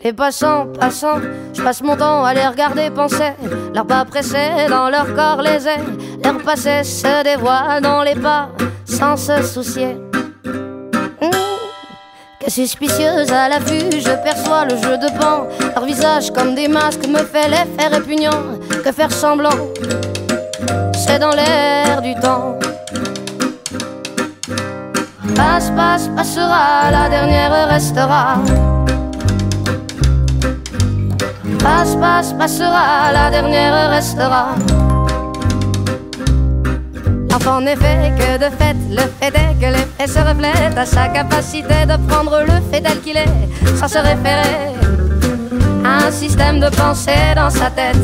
Les passants, passants, je passe mon temps à les regarder penser. Leurs pas pressés dans leur corps les ailes. Leur passé se dévoile dans les pas sans se soucier. Que suspicieuse à l'affût, je perçois le jeu de pan. Leur visage comme des masques me fait l'effet répugnant. Que faire semblant, c'est dans l'air du temps. Passe, passe, passera, la dernière restera. Passe, passe, passera, la dernière restera. L'enfant n'est fait que de fait, le fait est que l'effet se reflète à sa capacité de prendre le fait tel qu'il est, sans se référer à un système de pensée dans sa tête.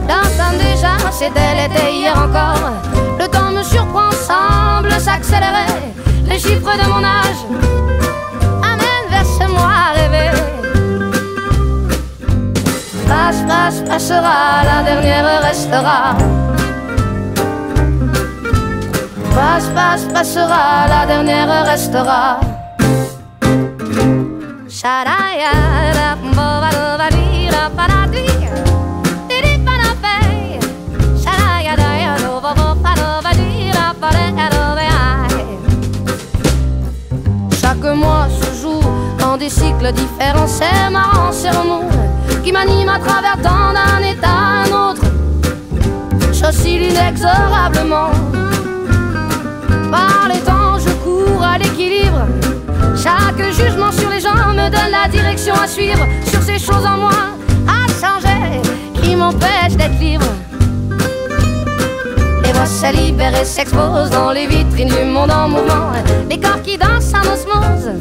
L'entame déjà, c'était l'été hier encore. Le temps me surprend, semble s'accélérer. Les chiffres de mon âge amènent vers ce moi rêvé. Passe, passe, passera, la dernière restera. Passe, passe, passera, la dernière restera. Chaque mois se joue dans des cycles différents. C'est marrant, c'est remous qui m'anime à travers tant d'un état à un autre. J'oscille inexorablement. Par les temps, je cours à l'équilibre. Chaque jugement sur les gens me donne la direction à suivre. Sur ces choses en moi à changer qui m'empêchent d'être libre. Les voix se libèrent et s'exposent dans les vitrines du monde en mouvement. Les corps qui dansent en osmose,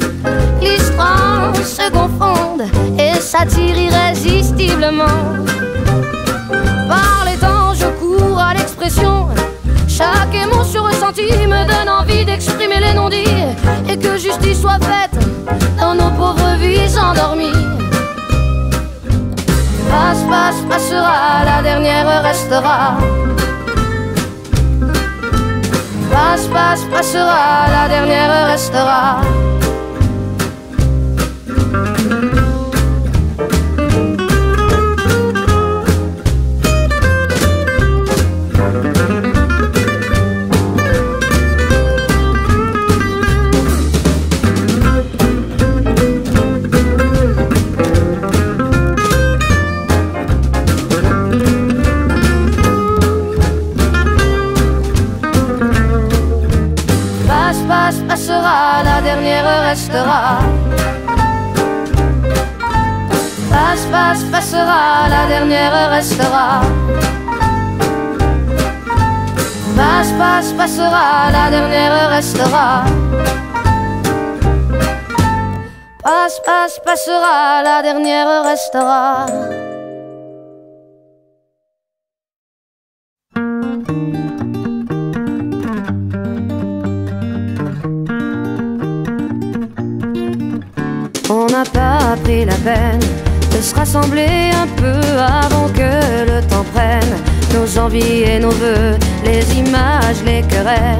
les strands se confondent et s'attirent irrésistiblement. Par les temps, je cours à l'expression. Chaque émotion ressentie me donne envie d'exprimer les non-dits et que justice soit faite dans nos pauvres vies endormies. Passe, passe, passera, la dernière restera. Passe, passe, passera, la dernière restera. Passera, la dernière restera. Passe, passe, passera, la dernière restera. Passe, passe, passera, la dernière restera. Passe, passe, passera, la dernière restera. On n'a pas pris la peine de se rassembler un peu avant que le temps prenne nos envies et nos vœux, les images, les querelles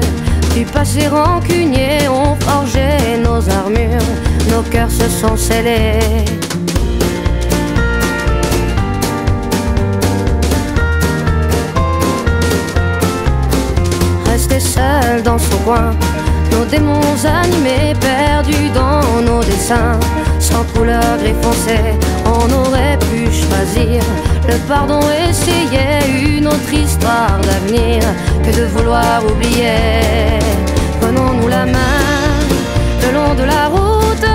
du passé rancunier ont forgé nos armures, nos cœurs se sont scellés. Resté seul dans son coin, nos démons animés, perdus dans nos dessins, sans couleur gris foncé, on aurait pu choisir le pardon, essayer une autre histoire d'avenir que de vouloir oublier. Prenons-nous la main le long de la route,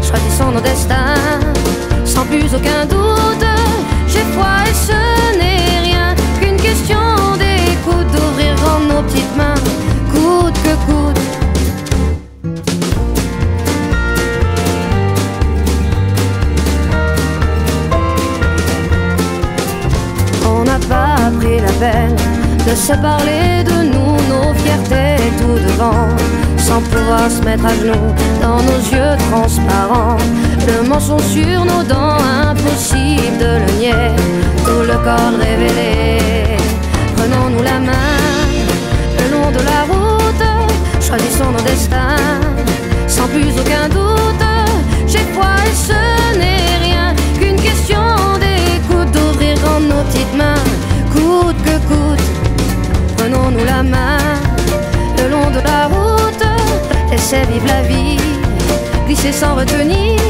choisissons nos destins sans plus aucun doute. J'ai foi et ce n'est rien qu'une question d'écoute, d'ouvrir grand nos petites mains, coûte que coûte. On n'a pas pris la peine de se parler de nous, nos fiertés tout devant, sans pouvoir se mettre à genoux dans nos yeux transparents. Le mensonge sur nos dents, impossible de le nier, tout le corps révélé. Prenons-nous la main le long de la route, choisissons nos destins sans plus aucun doute. J'ai foi et ce n'est sans retenir.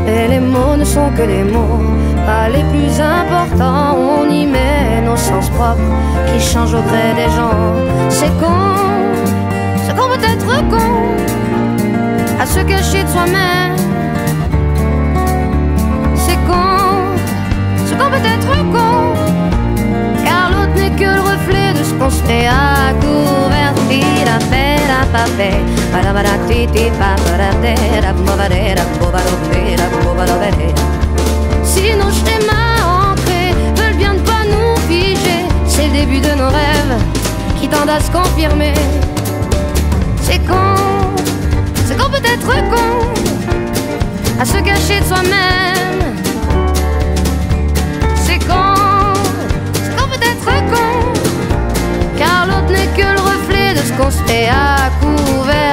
Et les mots ne sont que des mots, pas les plus importants. On y met nos sens propres qui changent au gré des gens. C'est qu'on peut être con, à se cacher de soi-même. C'est qu'on peut être con, car l'autre n'est que le reflet de ce qu'on se fait à couvert. Si nos schémas ancrés veulent bien ne pas nous figer, c'est le début de nos rêves qui tendent à se confirmer. C'est qu'on peut être con, à se cacher de soi-même. C'est qu'on peut être con, car l'autre n'est que le reflet de ce qu'on se fait à couvert.